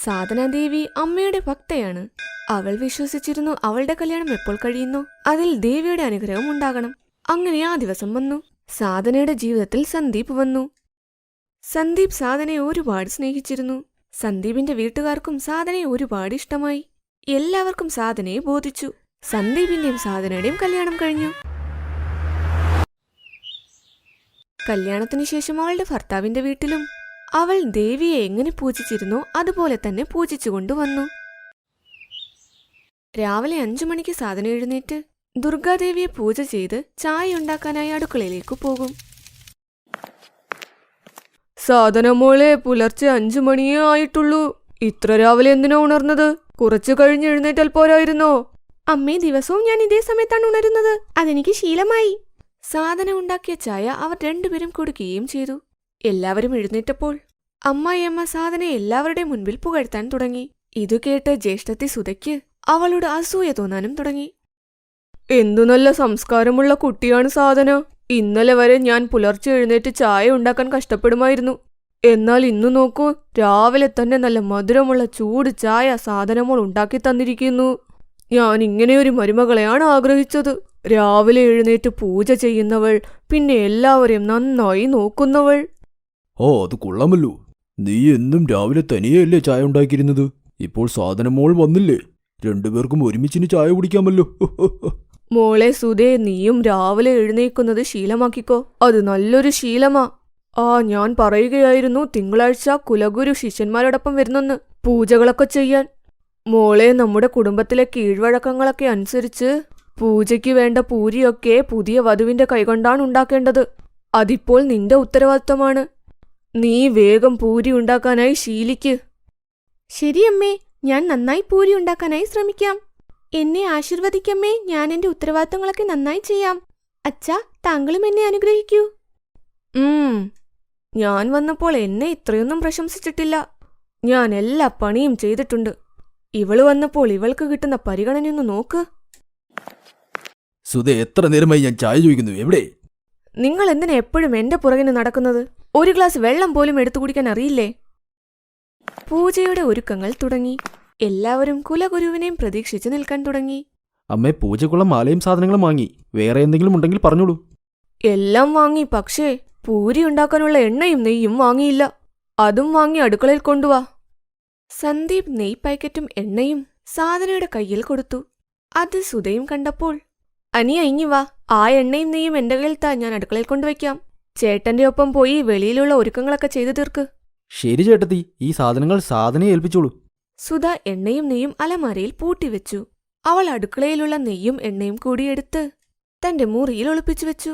സാധനാദേവി അമ്മയുടെ ഭക്തയാണ്. അവൾ വിശ്വസിച്ചിരുന്നു അവളുടെ കല്യാണം എപ്പോൾ കഴിയുന്നു അതിൽ ദേവിയുടെ അനുഗ്രഹം ഉണ്ടാകണം. അങ്ങനെ ആ ദിവസം വന്നു. സാധനയുടെ ജീവിതത്തിൽ സന്ദീപ് വന്നു. സന്ദീപ് സാധനയെ ഒരുപാട് സ്നേഹിച്ചിരുന്നു. സന്ദീപിന്റെ വീട്ടുകാർക്കും സാധനയെ ഒരുപാട് ഇഷ്ടമായി. എല്ലാവർക്കും സാധനയെ ബോധിച്ചു. സന്ദീപിന്റെയും സാധനയുടെയും കല്യാണം കഴിഞ്ഞു. കല്യാണത്തിനു ശേഷം അവളുടെ ഭർത്താവിന്റെ വീട്ടിലും അവൾ ദേവിയെ എങ്ങനെ പൂജിച്ചിരുന്നോ അതുപോലെ തന്നെ പൂജിച്ചുകൊണ്ടുവന്നു. രാവിലെ 5 മണിക്ക് സാധന എഴുന്നേറ്റ് ദുർഗാദേവിയെ പൂജ ചെയ്ത് ചായ ഉണ്ടാക്കാനായി അടുക്കളയിലേക്ക് പോകും. സാധന മോളെ, പുലർച്ചെ 5 മണിയേ ആയിട്ടുള്ളൂ. ഇത്ര രാവിലെ എന്തിനാ ഉണർന്നത്? കുറച്ചു കഴിഞ്ഞ് എഴുന്നേറ്റാൽ പോരായിരുന്നോ? അമ്മേ, ദിവസവും ഞാൻ ഇതേ സമയത്താണ് ഉണരുന്നത്. അതെനിക്ക് ശീലമായി. സാധന ഉണ്ടാക്കിയ ചായ അവർ രണ്ടുപേരും കൊടുക്കുകയും ചെയ്തു. എല്ലാവരും എഴുന്നേറ്റപ്പോൾ അമ്മായിയമ്മ സാധനയെ എല്ലാവരുടെയും മുൻപിൽ പുകഴ്ത്താൻ തുടങ്ങി. ഇതു കേട്ട് ജ്യേഷ്ഠത്തി സുധയ്ക്ക് അവളോട് അസൂയ തോന്നാനും തുടങ്ങി. എന്തു നല്ല സംസ്കാരമുള്ള കുട്ടിയാണ് സാധന. ഇന്നലെ വരെ ഞാൻ പുലർച്ചെ എഴുന്നേറ്റ് ചായ ഉണ്ടാക്കാൻ കഷ്ടപ്പെടുമായിരുന്നു. എന്നാൽ ഇന്നു നോക്കൂ, രാവിലെ തന്നെ നല്ല മധുരമുള്ള ചൂട് ചായ സാധനമോൾ ഉണ്ടാക്കി തന്നിരിക്കുന്നു. ഞാൻ ഇങ്ങനെയൊരു മരുമകളെയാണ് ആഗ്രഹിച്ചത്. രാവിലെ എഴുന്നേറ്റ് പൂജ ചെയ്യുന്നവൾ, പിന്നെ എല്ലാവരെയും നന്നായി നോക്കുന്നവൾ. ഓ, അത് കൊള്ളാമല്ലോ. നീ എന്നും രാവിലെ തനിയല്ലേ ചായ ഉണ്ടാക്കിയിരുന്നത്? ഇപ്പോൾ സാധനമോൾ വന്നില്ലേ? രണ്ടുപേർക്കും ഒരുമിച്ചിന് ചായ കുടിക്കാമല്ലോ. മോളെ സുധേ, നീയും രാവിലെ എഴുന്നേക്കുന്നത് ശീലമാക്കിക്കോ. അത് നല്ലൊരു ശീലമാ. ഞാൻ പറയുകയായിരുന്നു തിങ്കളാഴ്ച കുലഗുരു ശിഷ്യന്മാരോടൊപ്പം വരുന്നെന്ന്, പൂജകളൊക്കെ ചെയ്യാൻ. മോളെ, നമ്മുടെ കുടുംബത്തിലെ കീഴ്വഴക്കങ്ങളൊക്കെ അനുസരിച്ച് പൂജയ്ക്ക് വേണ്ട പൂരിയൊക്കെ പുതിയ വധുവിന്റെ കൈകൊണ്ടാണ് ഉണ്ടാക്കേണ്ടത്. അതിപ്പോൾ നിന്റെ ഉത്തരവാദിത്തമാണ്. നീ വേഗം പൂരി ഉണ്ടാക്കാനായി ശീലിക്ക്. ശരിയമ്മേ, ഞാൻ നന്നായി പൂരി ഉണ്ടാക്കാനായി ശ്രമിക്കാം. എന്നെ ആശീർവദിക്കമ്മേ, ഞാൻ എന്റെ ഉത്തരവാദിത്തങ്ങളൊക്കെ നന്നായി ചെയ്യാം. അച്ഛാ, താങ്കളും എന്നെ അനുഗ്രഹിക്കൂ. ഞാൻ വന്നപ്പോൾ എന്നെ ഇത്രയൊന്നും പ്രശംസിച്ചിട്ടില്ല. ഞാൻ എല്ലാ പണിയും ചെയ്തിട്ടുണ്ട്. ഇവള് വന്നപ്പോൾ ഇവൾക്ക് കിട്ടുന്ന പരിഗണനയൊന്ന് നോക്ക്. സുധ, എത്ര നേരമായി ഞാൻ ചായ ചോദിക്കുന്നു, എവിടെ? നിങ്ങൾ എന്തിനാ എപ്പോഴും എന്റെ പുറകിന് നടക്കുന്നത്? ഒരു ഗ്ലാസ് വെള്ളം പോലും എടുത്തു കുടിക്കാൻ അറിയില്ലേ? പൂജയുടെ ഒരുക്കങ്ങൾ തുടങ്ങി. എല്ലാവരും കുലഗുരുവിനെയും പ്രതീക്ഷിച്ചു നിൽക്കാൻ തുടങ്ങി. അമ്മേ, പൂജക്കുള്ള മാലയും സാധനങ്ങളും വാങ്ങി. വേറെ എന്തെങ്കിലും ഉണ്ടെങ്കിൽ പറഞ്ഞോളൂ. എല്ലാം വാങ്ങി, പക്ഷേ പൂരി ഉണ്ടാക്കാനുള്ള എണ്ണയും നെയ്യും വാങ്ങിയില്ല. അതും വാങ്ങി അടുക്കളയിൽ കൊണ്ടുവാ. സന്ദീപ് നെയ് പാക്കറ്റും എണ്ണയും സാധനയുടെ കയ്യിൽ കൊടുത്തു. അത് സുധയും കണ്ടപ്പോൾ, അനിയ ഇങ്ങി വാ, ആ എണ്ണയും നെയ്യും എന്റെ കയ്യിൽ താ, ഞാൻ അടുക്കളയിൽ കൊണ്ടുവയ്ക്കാം. ചേട്ടന്റെ ഒപ്പം പോയി വെളിയിലുള്ള ഒരുക്കങ്ങളൊക്കെ ചെയ്തു തീർക്ക്. ശരി ചേട്ടത്തി, ഈ സാധനങ്ങൾ സാധനയെ ഏൽപ്പിച്ചോളൂ. സുധ എണ്ണയും നെയ്യും അലമാരയിൽ പൂട്ടിവെച്ചു. അവൾ അടുക്കളയിലുള്ള നെയ്യും എണ്ണയും കൂടിയെടുത്ത് തന്റെ മുറിയിൽ ഒളിപ്പിച്ചു വെച്ചു.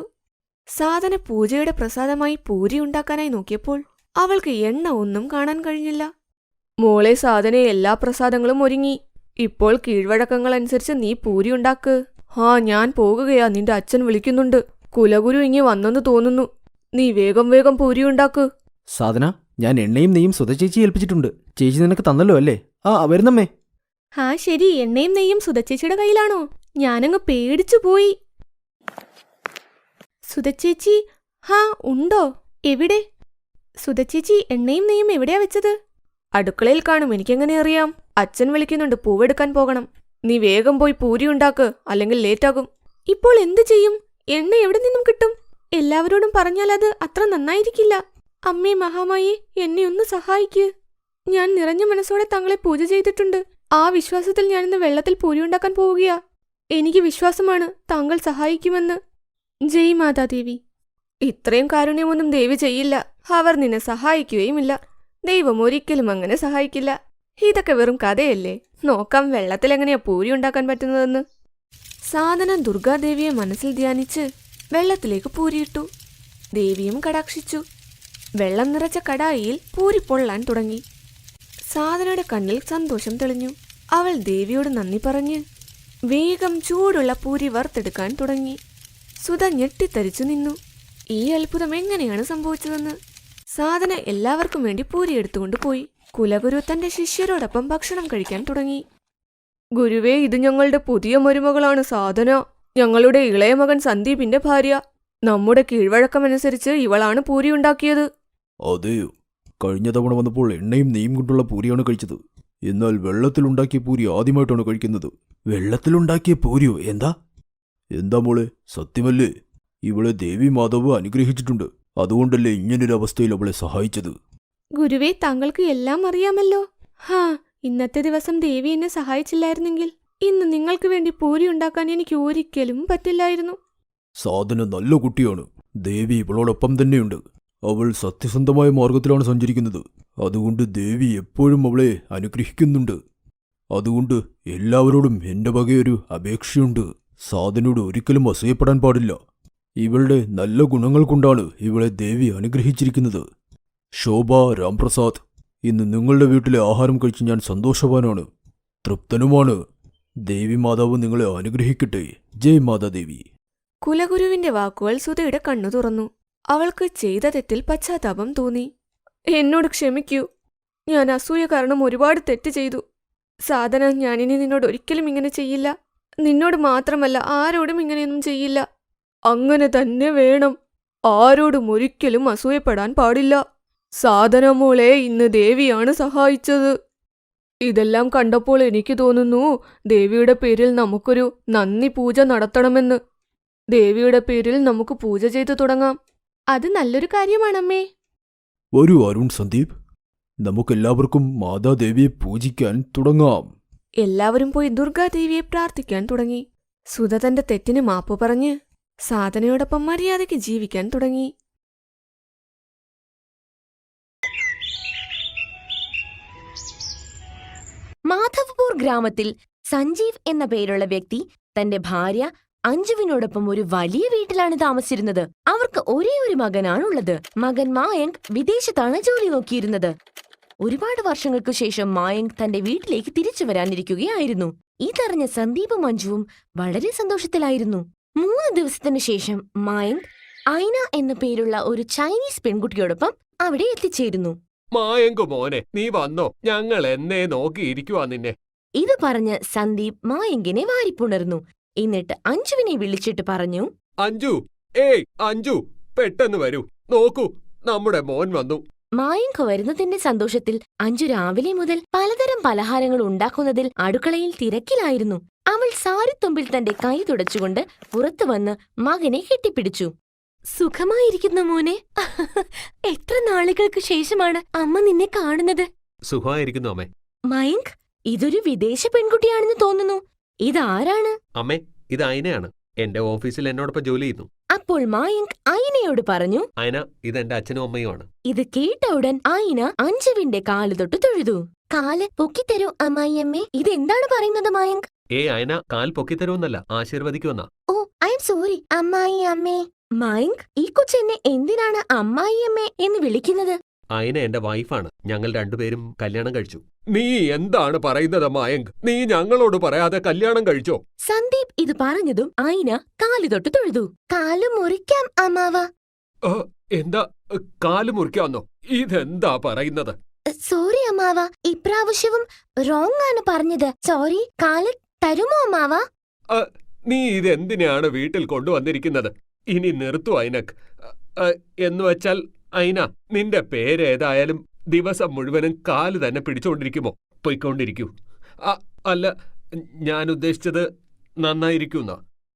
സാധന പൂജയുടെ പ്രസാദമായി പൂരി ഉണ്ടാക്കാനായി നോക്കിയപ്പോൾ അവൾക്ക് എണ്ണ ഒന്നും കാണാൻ കഴിഞ്ഞില്ല. മോളെ സാധന, എല്ലാ പ്രസാദങ്ങളും ഒരുങ്ങി. ഇപ്പോൾ കീഴ്വഴക്കങ്ങളനുസരിച്ച് നീ പൂരി ഉണ്ടാക്ക്. ഞാൻ പോകുകയാ, നിന്റെ അച്ഛൻ വിളിക്കുന്നുണ്ട്. കുലഗുരു ഇങ്ങി വന്നെന്ന് തോന്നുന്നു. നീ വേഗം വേഗം പൂരി ഉണ്ടാക്ക്. സാധന, ഞാൻ എണ്ണയും നെയ്യും സുധ ചേച്ചി ഏൽപ്പിച്ചിട്ടുണ്ട്. ചേച്ചി നിനക്ക് തന്നല്ലോ അല്ലേ? വരുന്നമ്മേ. ശരി, എണ്ണയും നെയ്യും സുധച്ചേച്ചിയുടെ കയ്യിലാണോ? ഞാനങ്ങ് പേടിച്ചു പോയി. സുധച്ചേച്ചി, ഉണ്ടോ? എവിടെ? സുധച്ചേച്ചി, എണ്ണയും നെയ്യും എവിടെയാ വെച്ചത്? അടുക്കളയിൽ കാണും, എനിക്കെങ്ങനെ അറിയാം? അച്ഛൻ വിളിക്കുന്നുണ്ട്, പൂവെടുക്കാൻ പോകണം. നീ വേഗം പോയി പൂരി ഉണ്ടാക്ക്, അല്ലെങ്കിൽ ലേറ്റാകും. ഇപ്പോൾ എന്തു ചെയ്യും? എണ്ണ എവിടെ നിന്നും കിട്ടും? എല്ലാവരോടും പറഞ്ഞാൽ അത് അത്ര നന്നായിരിക്കില്ല. അമ്മേ മഹാമായേ, എന്നെ ഒന്ന് സഹായിക്ക്. ഞാൻ നിറഞ്ഞ മനസ്സോടെ താങ്കളെ പൂജ ചെയ്തിട്ടുണ്ട്. ആ വിശ്വാസത്തിൽ ഞാനിന്ന് വെള്ളത്തിൽ പൂരി ഉണ്ടാക്കാൻ പോവുകയാ. എനിക്ക് വിശ്വാസമാണ് താങ്കൾ സഹായിക്കുമെന്ന്. ജയ് മാതാദേവി. ഇത്രയും കാരുണ്യമൊന്നും ദേവി ചെയ്യില്ല. അവർ നിന്നെ സഹായിക്കുകയുമില്ല. ദൈവം ഒരിക്കലും അങ്ങനെ സഹായിക്കില്ല. ഇതൊക്കെ വെറും കഥയല്ലേ. നോക്കാം വെള്ളത്തിൽ എങ്ങനെയാ പൂരി ഉണ്ടാക്കാൻ പറ്റുന്നതെന്ന്. സാധന ദുർഗാദേവിയെ മനസ്സിൽ ധ്യാനിച്ച് വെള്ളത്തിലേക്ക് പൂരിയിട്ടു. ദേവിയും കടാക്ഷിച്ചു. വെള്ളം നിറച്ച കടായിയിൽ പൂരി പൊള്ളാൻ തുടങ്ങി. സാധനയുടെ കണ്ണിൽ സന്തോഷം തെളിഞ്ഞു. അവൾ ദേവിയോട് നന്ദി പറഞ്ഞ് വേഗം ചൂടുള്ള പൂരി വറുത്തെടുക്കാൻ തുടങ്ങി. സുധ ഞെട്ടിത്തരിച്ചു നിന്നു. ഈ അത്ഭുതം എങ്ങനെയാണ് സംഭവിച്ചതെന്ന്. സാധന എല്ലാവർക്കും വേണ്ടി പൂരി എടുത്തുകൊണ്ട് പോയി. കുലഗുരു തന്റെ ശിഷ്യരോടൊപ്പം ഭക്ഷണം കഴിക്കാൻ തുടങ്ങി. ഗുരുവേ, ഇത് ഞങ്ങളുടെ പുതിയ മരുമകളാണ് സാധന. ഞങ്ങളുടെ ഇളയ മകൻ സന്ദീപിന്റെ ഭാര്യ. നമ്മുടെ കീഴ്വഴക്കമനുസരിച്ച് ഇവളാണ് പൂരി ഉണ്ടാക്കിയത്. അതെയോ? കഴിഞ്ഞ തവണ വന്നപ്പോൾ എണ്ണയും നെയ്യും കൊണ്ടുള്ള പൂരിയാണ് കഴിച്ചത്. എന്നാൽ വെള്ളത്തിലുണ്ടാക്കിയ പൂരി ആദ്യമായിട്ടാണ് കഴിക്കുന്നത്. വെള്ളത്തിലുണ്ടാക്കിയ പൂരിയോ? എന്താ മോളെ, സത്യമല്ലേ? ഇവളെ ദേവി മാതാവ് അനുഗ്രഹിച്ചിട്ടുണ്ട്. അതുകൊണ്ടല്ലേ ഇങ്ങനൊരു അവസ്ഥയിൽ അവളെ സഹായിച്ചത്. ഗുരുവേ, താങ്കൾക്ക് എല്ലാം അറിയാമല്ലോ. ഇന്നത്തെ ദിവസം ദേവി എന്നെ സഹായിച്ചില്ലായിരുന്നെങ്കിൽ ഇന്ന് നിങ്ങൾക്ക് വേണ്ടി പൂരി ഉണ്ടാക്കാൻ എനിക്ക് ഒരിക്കലും പറ്റില്ലായിരുന്നു. സാധന നല്ല കുട്ടിയാണ്. ദേവി ഇവളോടൊപ്പം തന്നെയുണ്ട്. അവൾ സത്യസന്ധമായ മാർഗത്തിലാണ് സഞ്ചരിക്കുന്നത്. അതുകൊണ്ട് ദേവി എപ്പോഴും അവളെ അനുഗ്രഹിക്കുന്നുണ്ട്. അതുകൊണ്ട് എല്ലാവരോടും എന്റെ വകയൊരു അപേക്ഷയുണ്ട്. സാധനയോട് ഒരിക്കലും അസൂയപ്പെടാൻ പാടില്ല. ഇവളുടെ നല്ല ഗുണങ്ങൾ കൊണ്ടാണ് ഇവളെ ദേവി അനുഗ്രഹിച്ചിരിക്കുന്നത്. ശോഭ, രാംപ്രസാദ്, ഇന്ന് നിങ്ങളുടെ വീട്ടിലെ ആഹാരം കഴിച്ച് ഞാൻ സന്തോഷവാനാണ്, തൃപ്തനുമാണ്. ദേവി മാതാവ് നിങ്ങളെ അനുഗ്രഹിക്കട്ടെ. ജയ് മാതാദേവി. കുലഗുരുവിന്റെ വാക്കുകൾ സുധയുടെ കണ്ണു തുറന്നു. അവൾക്ക് ചെയ്ത തെറ്റിൽ പശ്ചാത്താപം തോന്നി. എന്നോട് ക്ഷമിക്കൂ. ഞാൻ അസൂയ കാരണം ഒരുപാട് തെറ്റ് ചെയ്തു. സാധന, ഞാനിനി നിന്നോട് ഒരിക്കലും ഇങ്ങനെ ചെയ്യില്ല. നിന്നോട് മാത്രമല്ല, ആരോടും ഇങ്ങനെയൊന്നും ചെയ്യില്ല. അങ്ങനെ തന്നെ വേണം. ആരോടും ഒരിക്കലും അസൂയപ്പെടാൻ പാടില്ല. സാധന മോളെ ഇന്ന് ദേവിയാണ് സഹായിച്ചത്. ഇതെല്ലാം കണ്ടപ്പോൾ എനിക്ക് തോന്നുന്നു ദേവിയുടെ പേരിൽ നമുക്കൊരു നന്ദി പൂജ നടത്തണമെന്ന്. ദേവിയുടെ പേരിൽ നമുക്ക് പൂജ ചെയ്തു തുടങ്ങാം. അത് നല്ലൊരു കാര്യമാണമ്മേ. വരൂ അരുൺ, സന്ദീപ്, നമുക്കെല്ലാവർക്കും മാതാദേവിയെ പൂജിക്കാൻ തുടങ്ങാം. എല്ലാവരും പോയി ദുർഗാദേവിയെ പ്രാർത്ഥിക്കാൻ തുടങ്ങി. സുധ തന്റെ തെറ്റിന് മാപ്പ് പറഞ്ഞ് സാധനയോടൊപ്പം മര്യാദയ്ക്ക് ജീവിക്കാൻ തുടങ്ങി. മാധവ്പൂർ ഗ്രാമത്തിൽ സഞ്ജീവ് എന്ന പേരുള്ള വ്യക്തി തന്റെ ഭാര്യ അഞ്ജുവിനോടൊപ്പം ഒരു വലിയ വീട്ടിലാണ് താമസിച്ചിരുന്നത്. അവർക്ക് ഒരേ ഒരു മകനാണുള്ളത്. മകൻ മായങ്ക് വിദേശത്താണ് ജോലി നോക്കിയിരുന്നത്. ഒരുപാട് വർഷങ്ങൾക്കു ശേഷം മായങ്ക് തന്റെ വീട്ടിലേക്ക് തിരിച്ചു വരാനിരിക്കുകയായിരുന്നു. ഇതറിഞ്ഞ സന്ദീപും അഞ്ജുവും വളരെ സന്തോഷത്തിലായിരുന്നു. 3 ദിവസത്തിനു ശേഷം മായങ്ക് ഐന എന്ന പേരുള്ള ഒരു ചൈനീസ് പെൺകുട്ടിയോടൊപ്പം അവിടെ എത്തിച്ചേരുന്നു. മായങ്കു മോനെ, നീ വന്നോ? ഞങ്ങൾ എന്നേ നോക്കിയിരിക്കുവാ നിന്നെ. ഇത് പറഞ്ഞ് സന്ദീപ് മായങ്കിനെ വാരിപ്പുണർന്നു. എന്നിട്ട് അഞ്ജുവിനെ വിളിച്ചിട്ട് പറഞ്ഞു, അഞ്ജു, ഏയ് അഞ്ജു, പെട്ടെന്ന് വരൂ. നോക്കൂ, നമ്മുടെ മോൻ വന്നു. മായങ്ക് വരുന്നതിന്റെ സന്തോഷത്തിൽ അഞ്ജു രാവിലെ മുതൽ പലതരം പലഹാരങ്ങൾ ഉണ്ടാക്കുന്നതിൽ അടുക്കളയിൽ തിരക്കിലായിരുന്നു. അവൾ സാരിത്തുമ്പിൽ തന്റെ കൈ തുടച്ചുകൊണ്ട് പുറത്തു വന്ന് മകനെ കെട്ടിപ്പിടിച്ചു. സുഖമായിരിക്കുന്നു മോനെ. എത്ര നാളുകൾക്ക് ശേഷമാണ് അമ്മ നിന്നെ കാണുന്നത്. സുഖമായിരിക്കുന്നു അമ്മേ. മയങ്ക്, ഇതൊരു വിദേശ പെൺകുട്ടിയാണെന്ന് തോന്നുന്നു. ഇതാരാണ്? അമ്മേ, ഇത് ഐനയാണ്. എന്റെ ഓഫീസിൽ എന്നോടൊപ്പം ജോലി ചെയ്യുന്നു. അപ്പോൾ മായങ്ക് ഐനയോട് പറഞ്ഞു. ഐന, ഇതെന്റെ അച്ഛനും അമ്മയുമാണ്. ഇത് കേട്ട ഉടൻ ഐന അഞ്ജുവിന്റെ കാല് തൊട്ട് തൊഴുതു. കാല് പൊക്കിത്തരൂ അമ്മായിയമ്മേ. ഇതെന്താണ് പറയുന്നത് മായങ്ക്? ഐന, കാൽ പൊക്കിത്തരുമെന്നല്ല, ആശീർവദിക്കുമെന്നാ. ഓ, ഐ എം സോറി അമ്മായി അമ്മേ. മായങ്ക്, ഈ കൊച്ചെന്നെ എന്തിനാണ് അമ്മായിയമ്മേ എന്ന് വിളിക്കുന്നത്? ഐന എന്റെ വൈഫാണ്. ഞങ്ങൾ രണ്ടുപേരും കല്യാണം കഴിച്ചു. നീ എന്താണ് പറയുന്നത് മായങ്ക്? നീ ഞങ്ങളോട് പറയാതെ കല്യാണം കഴിച്ചോ? സന്ദീപ് ഇത് പറഞ്ഞതും ഐന കാല് തൊട്ട് തൊഴുതു. കാല് മുറിക്കാം അമ്മാവ. എന്താ കാല് മുറിക്കാന്നോ? ഇതെന്താ പറയുന്നത്? സോറി അമ്മാവ, ഇപ്രാവശ്യവും റോങ് ആണ് പറഞ്ഞത്. സോറി. കാല് തരുമോ അമ്മാവ? നീ ഇതെന്തിനാണ് വീട്ടിൽ കൊണ്ടുവന്നിരിക്കുന്നത്? ഇനി നിർത്തൂ ഐനക്. എന്നുവെച്ചാൽ ഐന, നിന്റെ പേരേതായാലും ദിവസം മുഴുവനും കാല് തന്നെ പിടിച്ചുകൊണ്ടിരിക്കുമോ? പൊയ്ക്കൊണ്ടിരിക്കൂ. അല്ല, ഞാൻ ഉദ്ദേശിച്ചത് നന്നായിരിക്കുന്ന.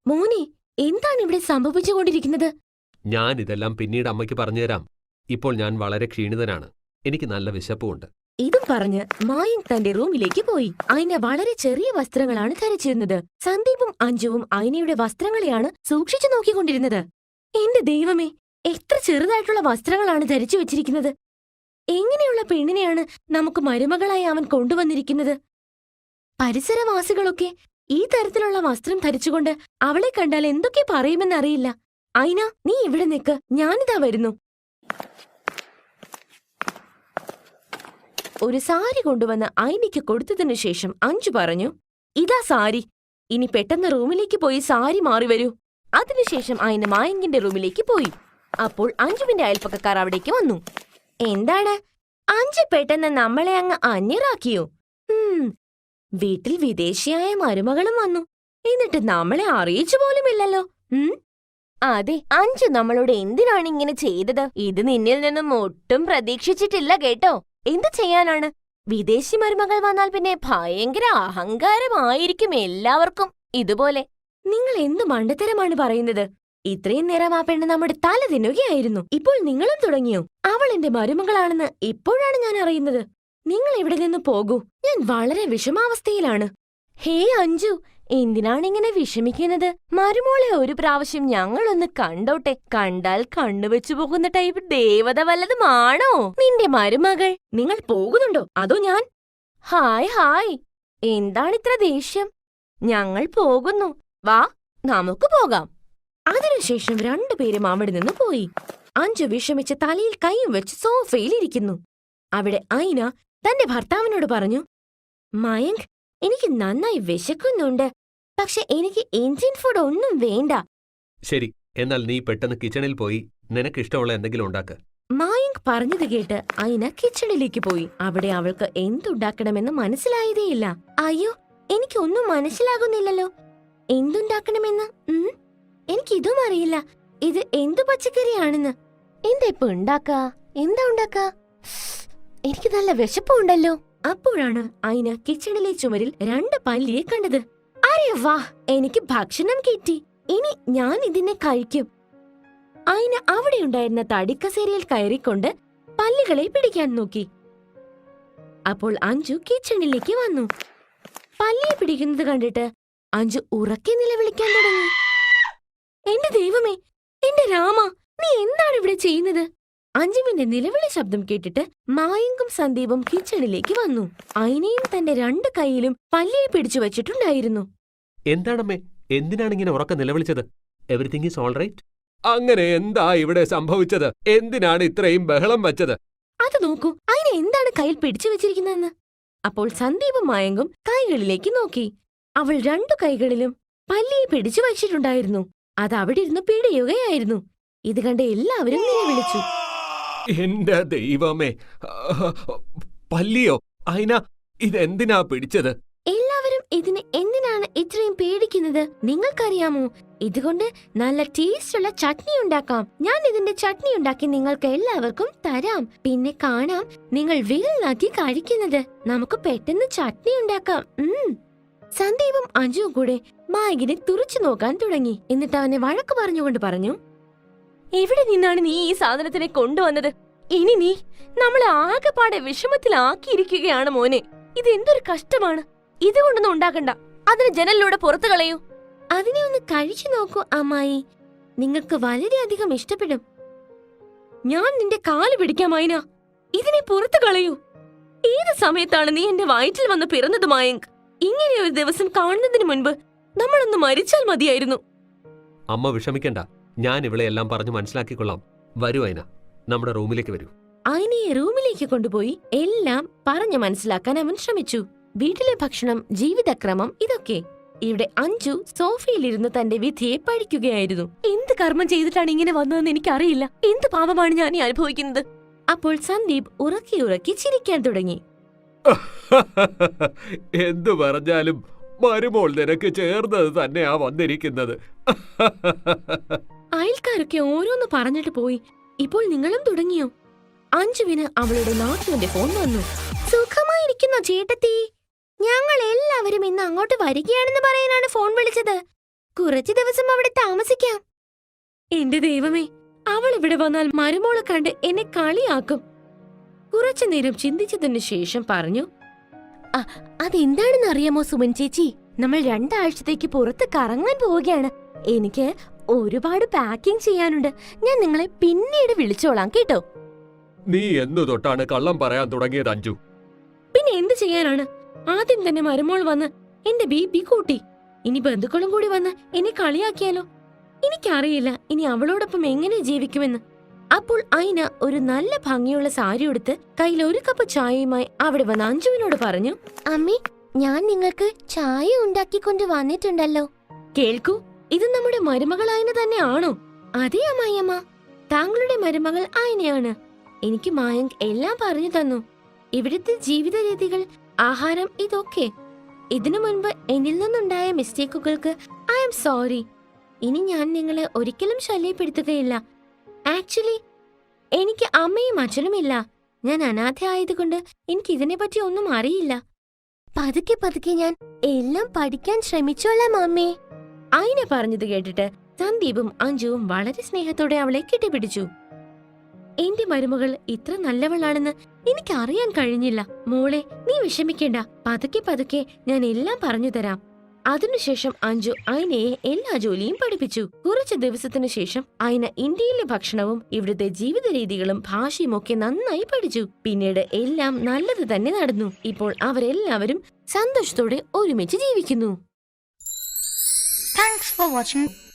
മോനെ, എന്താണ് ഇവിടെ സംഭവിച്ചുകൊണ്ടിരിക്കുന്നത്? ഞാൻ ഇതെല്ലാം പിന്നീട് അമ്മയ്ക്ക് പറഞ്ഞുതരാം. ഇപ്പോൾ ഞാൻ വളരെ ക്ഷീണിതനാണ്. എനിക്ക് നല്ല വിശപ്പുമുണ്ട്. ഇതും പറഞ്ഞ് മായങ്ക് തന്റെ റൂമിലേക്ക് പോയി. ഐന വളരെ ചെറിയ വസ്ത്രങ്ങളാണ് ധരിച്ചിരുന്നത്. സന്ദീപും അഞ്ജുവും ഐനയുടെ വസ്ത്രങ്ങളെയാണ് സൂക്ഷിച്ചു നോക്കിക്കൊണ്ടിരുന്നത്. എന്റെ ദൈവമേ, എത്ര ചെറുതായിട്ടുള്ള വസ്ത്രങ്ങളാണ് ധരിച്ചു വെച്ചിരിക്കുന്നത്. എങ്ങനെയുള്ള പെണ്ണിനെയാണ് നമുക്ക് മരുമകളായി അവൻ കൊണ്ടുവന്നിരിക്കുന്നത്? പരിസരവാസികളൊക്കെ ഈ തരത്തിലുള്ള വസ്ത്രം ധരിച്ചുകൊണ്ട് അവളെ കണ്ടാൽ എന്തൊക്കെ പറയുമെന്നറിയില്ല. ഐന, നീ ഇവിടെ നിൽക്ക്, ഞാനിതാ വരുന്നു. ഒരു സാരി കൊണ്ടുവന്ന് ഐനയ്ക്ക് കൊടുത്തതിനു ശേഷം അഞ്ജു പറഞ്ഞു, ഇതാ സാരി. ഇനി പെട്ടെന്ന് റൂമിലേക്ക് പോയി സാരി മാറി വരൂ. അതിനുശേഷം ഐന മായങ്കിന്റെ റൂമിലേക്ക് പോയി. അപ്പോൾ അഞ്ജുവിന്റെ അയൽപ്പക്കക്കാർ അവിടേക്ക് വന്നു. എന്താണ് അഞ്ജു പെട്ടെന്ന് നമ്മളെ അങ്ങ് അന്യറാക്കിയോ? വീട്ടിൽ വിദേശിയായ മരുമകളും വന്നു. എന്നിട്ട് നമ്മളെ അറിയിച്ചു പോലുമില്ലല്ലോ. അതെ, അഞ്ജു നമ്മളോട് എന്തിനാണ് ഇങ്ങനെ ചെയ്തത്? ഇത് നിന്നിൽ നിന്നും ഒട്ടും പ്രതീക്ഷിച്ചിട്ടില്ല കേട്ടോ. എന്തു ചെയ്യാനാണ്? വിദേശി മരുമകൾ വന്നാൽ പിന്നെ ഭയങ്കര അഹങ്കാരമായിരിക്കും എല്ലാവർക്കും. ഇതുപോലെ നിങ്ങൾ എന്ത് മണ്ടത്തരമാണ് പറയുന്നത്? ഇത്രയും നേരം ആ പെണ്ണ് നമ്മുടെ തല തിന്നുകയായിരുന്നു. ഇപ്പോൾ നിങ്ങളും തുടങ്ങിയോ? അവൾ എന്റെ മരുമകളാണെന്ന് ഇപ്പോഴാണ് ഞാൻ അറിയുന്നത്. നിങ്ങൾ ഇവിടെ നിന്ന് പോകൂ. ഞാൻ വളരെ വിഷമാവസ്ഥയിലാണ്. ഹേ അഞ്ജു, എന്തിനാണിങ്ങനെ വിഷമിക്കുന്നത്? മരുമോളെ ഒരു പ്രാവശ്യം ഞങ്ങളൊന്ന് കണ്ടോട്ടെ. കണ്ടാൽ കണ്ണുവെച്ചു പോകുന്ന ടൈപ്പ് ദേവത വല്ലതുമാണോ നിന്റെ മരുമകൾ? നിങ്ങൾ പോകുന്നുണ്ടോ അതോ ഞാൻ? ഹായ് ഹായ്, എന്താണിത്ര ദേഷ്യം? ഞങ്ങൾ പോകുന്നു, വാ നമുക്ക് പോകാം. അതിനുശേഷം രണ്ടുപേരും അവിടെ നിന്ന് പോയി. അഞ്ജു വിഷമിച്ച് തലയിൽ കൈയും വെച്ച് സോഫയിലിരിക്കുന്നു. അവിടെ ഐന തന്റെ ഭർത്താവിനോട് പറഞ്ഞു, മയങ്ക്, എനിക്ക് നന്നായി വിശക്കുന്നുണ്ട്. പക്ഷെ എനിക്ക് ഇന്ത്യൻ ഫുഡ് ഒന്നും വേണ്ട. ശരി, എന്നാൽ നീ പെട്ടെന്ന് കിച്ചണിൽ പോയി നിനക്കിഷ്ടമുള്ള എന്തെങ്കിലും ഉണ്ടാക്ക്. മായങ്ക് പറഞ്ഞത് കേട്ട് ഐന കിച്ചണിലേക്ക് പോയി. അവിടെ അവൾക്ക് എന്തുണ്ടാക്കണമെന്ന് മനസ്സിലായതേയില്ല. അയ്യോ, എനിക്കൊന്നും മനസ്സിലാകുന്നില്ലല്ലോ. എന്തുണ്ടാക്കണമെന്ന്? എനിക്കിതും അറിയില്ല. ഇത് എന്തു പച്ചക്കറിയാണെന്ന്. എന്താ ഇപ്പൊ എന്താ ഉണ്ടാക്കാ? എനിക്ക് നല്ല വിശപ്പുണ്ടല്ലോ. അപ്പോഴാണ് ഐന കിച്ചണിലെ ചുമരിൽ 2 പല്ലിയെ കണ്ടത്. അരെ വാ, എനിക്ക് ഭക്ഷണം കിട്ടി. ഇനി ഞാൻ ഇതിനെ കഴിക്കും. ഐന അവിടെയുണ്ടായിരുന്ന തടിക്കസേരയിൽ കയറിക്കൊണ്ട് പല്ലികളെ പിടിക്കാൻ നോക്കി. അപ്പോൾ അഞ്ജു കിച്ചണിലേക്ക് വന്നു. പല്ലിയെ പിടിക്കുന്നത് കണ്ടിട്ട് അഞ്ജു ഉറക്കെ നിലവിളിക്കാൻ തുടങ്ങി. എന്റെ ദൈവമേ, എന്റെ രാമ, നീ എന്താണ് ഇവിടെ ചെയ്യുന്നത്? അഞ്ജുവിന്റെ നിലവിളി ശബ്ദം കേട്ടിട്ട് മായങ്കും സന്ദീപും കിച്ചണിലേക്ക് വന്നു. ഐനയും തന്റെ 2 കൈയിലും പല്ലിയെ പിടിച്ചു വച്ചിട്ടുണ്ടായിരുന്നു. എന്താണമ്മേ, എന്തിനാണിങ്ങനെ ഉറക്കം നിലവിളിച്ചത്? Everything is all right? അങ്ങനെ എന്താ ഇവിടെ സംഭവിച്ചത്? എന്തിനാണ് ഇത്രയും ബഹളം വച്ചത്? അത് നോക്കൂ, ഐന എന്താണ് കയ്യിൽ പിടിച്ചു വെച്ചിരിക്കുന്നതെന്ന്. അപ്പോൾ സന്ദീപും മായങ്കും കൈകളിലേക്ക് നോക്കി. അവൾ 2 കൈകളിലും പല്ലിയെ പിടിച്ചു വച്ചിട്ടുണ്ടായിരുന്നു. അത് അവിടെ ഇരുന്ന് പിടിയുകയായിരുന്നു. ഇത് കണ്ട് എല്ലാവരും നിലവിളിച്ചു. എന്റെ ദൈവമേ, പല്ലിയോ? ഐന, ഇതെന്തിനാ പിടിച്ചത്? എല്ലാവരും ഇതിന് എന്തിനാണ് ഇത്രയും പേടിക്കുന്നത്? നിങ്ങൾക്കറിയാമോ, ഇതുകൊണ്ട് നല്ല ടേസ്റ്റുള്ള ചട്നി ഉണ്ടാക്കാം. ഞാൻ ഇതിന്റെ ചട്നി ഉണ്ടാക്കി നിങ്ങൾക്ക് എല്ലാവർക്കും തരാം. പിന്നെ കാണാം നിങ്ങൾ വിരലാക്കി കഴിക്കുന്നത്. നമുക്ക് പെട്ടെന്ന് ചട്നി ഉണ്ടാക്കാം. സന്ദീപും അഞ്ജുവും കൂടെ മായങ്കിനെ തുറച്ചു നോക്കാൻ തുടങ്ങി. എന്നിട്ട് അവനെ വഴക്ക് പറഞ്ഞുകൊണ്ട് പറഞ്ഞു, എവിടെ നിന്നാണ് നീ ഈ സാധനത്തിനെ കൊണ്ടുവന്നത്? ഇനി നീ നമ്മളെ ആകെപ്പാടെ വിഷമത്തിലാക്കിയിരിക്കുകയാണ് മോനെ. ഇത് എന്തൊരു കഷ്ടമാണ്. ഇതുകൊണ്ടൊന്നും ഉണ്ടാക്കണ്ട. അതിന് ജനലിലൂടെ പുറത്തു കളയൂ. അതിനെ ഒന്ന് കഴിച്ചു നോക്കൂ അമ്മായി, നിങ്ങൾക്ക് വളരെയധികം ഇഷ്ടപ്പെടും. ഞാൻ നിന്റെ കാല് പിടിക്കാം ഐന. ഇതിനെ പുറത്തു കളയൂ. ഏത് സമയത്താണ് നീ എന്റെ വയറ്റിൽ വന്ന് പിറന്നത് മായങ്ക്? ഇങ്ങനെ ഒരു ദിവസം കാണുന്നതിന് മുൻപ് നമ്മളൊന്ന് മരിച്ചാൽ മതിയായിരുന്നു. അമ്മ വിഷമിക്കണ്ട, ഞാൻ ഇവളെ എല്ലാം പറഞ്ഞു മനസ്സിലാക്കിക്കൊള്ളാം. വരൂ ഐന, നമ്മുടെ റൂമിലേക്ക് വരൂ. ഐനയെ റൂമിലേക്ക് കൊണ്ടുപോയി എല്ലാം പറഞ്ഞു മനസ്സിലാക്കാൻ അവൻ ശ്രമിച്ചു. വീട്ടിലെ ഭക്ഷണം, ജീവിതക്രമം, ഇതൊക്കെ. ഇവിടെ അഞ്ജു സോഫയിലിരുന്ന് തന്റെ വിധിയെ പഠിക്കുകയായിരുന്നു. എന്ത് കർമ്മം ചെയ്തിട്ടാണ് ഇങ്ങനെ വന്നതെന്ന് എനിക്കറിയില്ല. എന്ത് പാപമാണ് ഞാൻ ഈ അനുഭവിക്കുന്നത്? അപ്പോൾ സന്ദീപ് ഉറക്കി ഉറക്കി ചിരിക്കാൻ തുടങ്ങി. എന്തു പറഞ്ഞാലും മരുമോൾ നിനക്ക് ചേർന്നത് തന്നെയാ വന്നിരിക്കുന്നത്. അയൽക്കാരൊക്കെ ഓരോന്ന് പറഞ്ഞിട്ട് പോയി. ഇപ്പോൾ നിങ്ങളും തുടങ്ങിയോ? അഞ്ജുവിന് അവളുടെ നാട്ടുവിന്റെ ഫോൺ വന്നു. സുഖമായിരിക്കുന്നോ ചേട്ടത്തി? ഞങ്ങൾ എല്ലാവരും ഇന്ന് അങ്ങോട്ട് വരികയാണെന്ന് പറയാനാണ് ഫോൺ വിളിച്ചത്. കുറച്ചു ദിവസം അവിടെ താമസിക്കാം. എന്റെ ദൈവമേ, അവൾ ഇവിടെ വന്നാൽ മരുമോളെ കണ്ട് എന്നെ കളിയാക്കും. കുറച്ചു നേരം ചിന്തിച്ചതിനു ശേഷം പറഞ്ഞു, അതെന്താണെന്ന് അറിയാമോ സുമൻ ചേച്ചി? നമ്മൾ 2 ആഴ്ചത്തേക്ക് പുറത്ത് കറങ്ങാൻ പോവുകയാണ്. എനിക്ക് ഒരുപാട് പാക്കിംഗ് ചെയ്യാനുണ്ട്. ഞാൻ നിങ്ങളെ പിന്നീട് വിളിച്ചോളാം കേട്ടോ. നീ എന്നു തൊട്ടാണ് കള്ളം പറയാൻ തുടങ്ങിയത് അഞ്ജു? പിന്നെ എന്ത് ചെയ്യാനാണ്? ആദ്യം തന്നെ മരുമോൾ വന്ന് എന്റെ ബി കൂട്ടി. ഇനി ബന്ധുക്കളും കൂടി വന്ന് എന്നെ കളിയാക്കിയാലോ? എനിക്കറിയില്ല ഇനി അവളോടൊപ്പം എങ്ങനെ ജീവിക്കുമെന്ന്. അപ്പോൾ ഐന ഒരു നല്ല ഭംഗിയുള്ള സാരി ഉടുത്ത് കയ്യിൽ 1 കപ്പ് ചായയുമായി അവിടെ വന്ന് അഞ്ജുവിനോട് പറഞ്ഞു, അമ്മേ, ഞാൻ നിങ്ങൾക്ക് ചായ ഉണ്ടാക്കിക്കൊണ്ട് വന്നിട്ടുണ്ടല്ലോ. കേൾക്കൂ, ഇത് നമ്മുടെ മരുമകൾ ഐന തന്നെയാണോ? അതെ അമ്മായിയമ്മ, താങ്കളുടെ മരുമകൾ ഐനയാണ്. എനിക്ക് മായങ്ക് എല്ലാം പറഞ്ഞു തന്നു. ഇവിടുത്തെ ജീവിത രീതികൾ, ആഹാരം, ഇതൊക്കെ. ഇതിനു മുൻപ് എന്നിൽ നിന്നുണ്ടായ മിസ്റ്റേക്കുകൾക്ക് ഐ ആം സോറി. ഇനി ഞാൻ നിങ്ങളെ ഒരിക്കലും ശല്യപ്പെടുത്തുകയില്ല. ആക്ച്വലി എനിക്ക് അമ്മയും അച്ഛനുമില്ല. ഞാൻ അനാഥ ആയതുകൊണ്ട് എനിക്ക് ഇതിനെപ്പറ്റി ഒന്നും അറിയില്ല. പതുക്കെ പതുക്കെ ഞാൻ എല്ലാം പഠിക്കാൻ ശ്രമിച്ചോളാം അമ്മേ. ഐന പറഞ്ഞത് കേട്ടിട്ട് സന്ദീപും അഞ്ജുവും വളരെ സ്നേഹത്തോടെ അവളെ കെട്ടിപ്പിടിച്ചു. എന്റെ മരുമകൾ ഇത്ര നല്ലവളാണെന്ന് എനിക്ക് അറിയാൻ കഴിഞ്ഞില്ല. മോളെ, നീ വിഷമിക്കേണ്ട. പതുക്കെ പതുക്കെ ഞാൻ എല്ലാം പറഞ്ഞു തരാം. അതിനുശേഷം അഞ്ജു ഐനയെ എല്ലാ ജോലിയും പഠിപ്പിച്ചു. കുറച്ചു ദിവസത്തിനു ശേഷം ഐന ഇന്ത്യയിലെ ഭക്ഷണവും ഇവിടുത്തെ ജീവിത രീതികളും ഭാഷയും ഒക്കെ നന്നായി പഠിച്ചു. പിന്നീട് എല്ലാം നല്ലത് തന്നെ നടന്നു. ഇപ്പോൾ അവരെല്ലാവരും സന്തോഷത്തോടെ ഒരുമിച്ച് ജീവിക്കുന്നു. Thanks for watching.